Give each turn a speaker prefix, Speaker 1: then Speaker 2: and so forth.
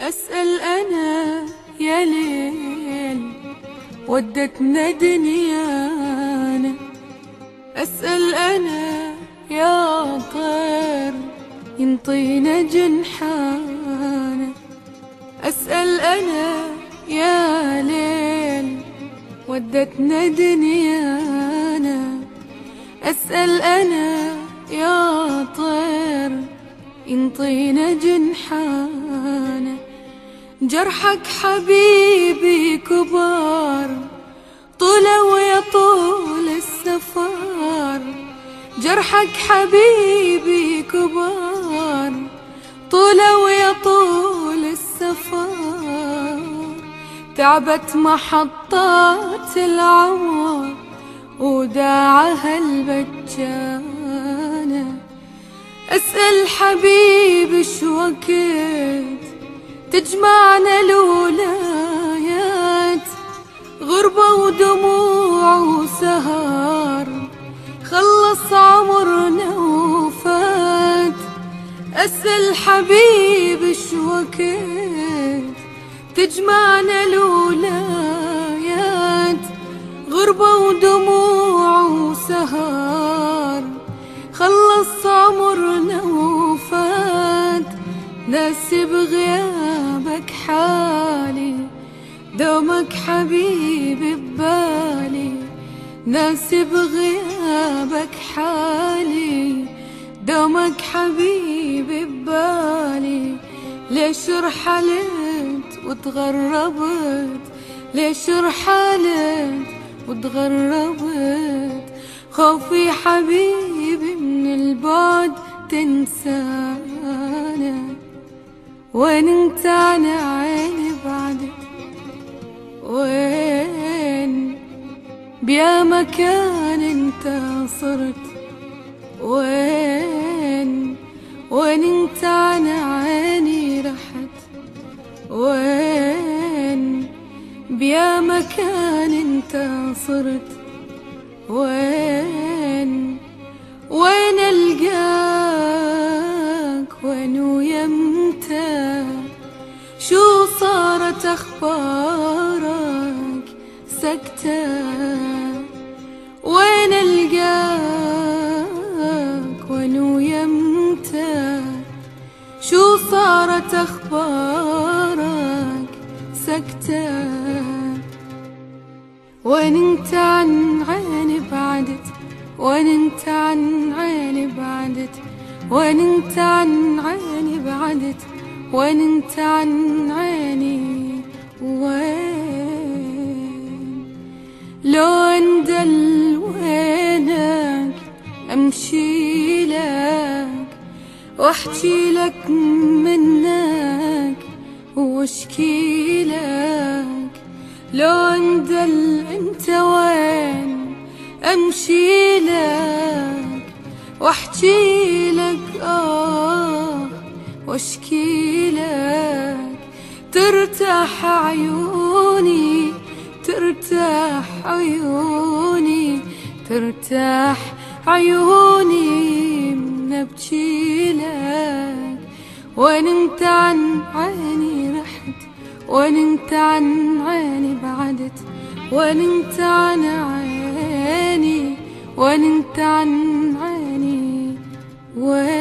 Speaker 1: أسأل أنا يا ليل ودتنا دنيانا، أسأل أنا يا طير ينطينا جنحانا، أسأل أنا يا ليل ودتنا دنيانا، أسأل أنا يا طير ينطينا جنحانا. جرحك حبيبي كبار طولوا يا طول السفر، جرحك حبيبي كبار طولوا يا طول السفر. تعبت محطات العمر وداعها البجانة، أسأل حبيبي شوقت تجمعنا الولايات، غربة ودموع وسهر خلص عمرنا وفات. أسأل حبيبي شوقت تجمعنا الولايات، غربة ودموع وسهر خلص عمرنا وفات. ناسي بغيابك حالي دومك حبيبي ببالي، ناسي بغيابك حالي دومك حبيبي ببالي. ليش رحلت وتغربت، ليش رحلت وتغربت، خوفي حبيبي من البعد تنسانا. وين انت عن عيني بعدك، وين بيا مكان انت صرت، وين انت عن عيني رحت، وين بيا مكان انت صرت، وين القاك وين ويمتى، شو صارت اخبارك سكتة، وين القاك وين ويمتى، شو صارت اخبارك سكتة. وين انت عن عيني بعدت، وين انت عن عيني بعدت، وين انت عن عيني بعدت، وين انت عن عيني، وين لو اندل وينك امشي لك واحكي لك منك واشكي لك. لو اندل انت وين امشي لك واحكي لك واشكي لك. ترتاح عيوني، ترتاح عيوني، ترتاح عيوني من ابكي لك. وين انت عن عيني رحت، وين انت عن عيني بعدت، وين انت عن عيني، وين انت عن عيني، وين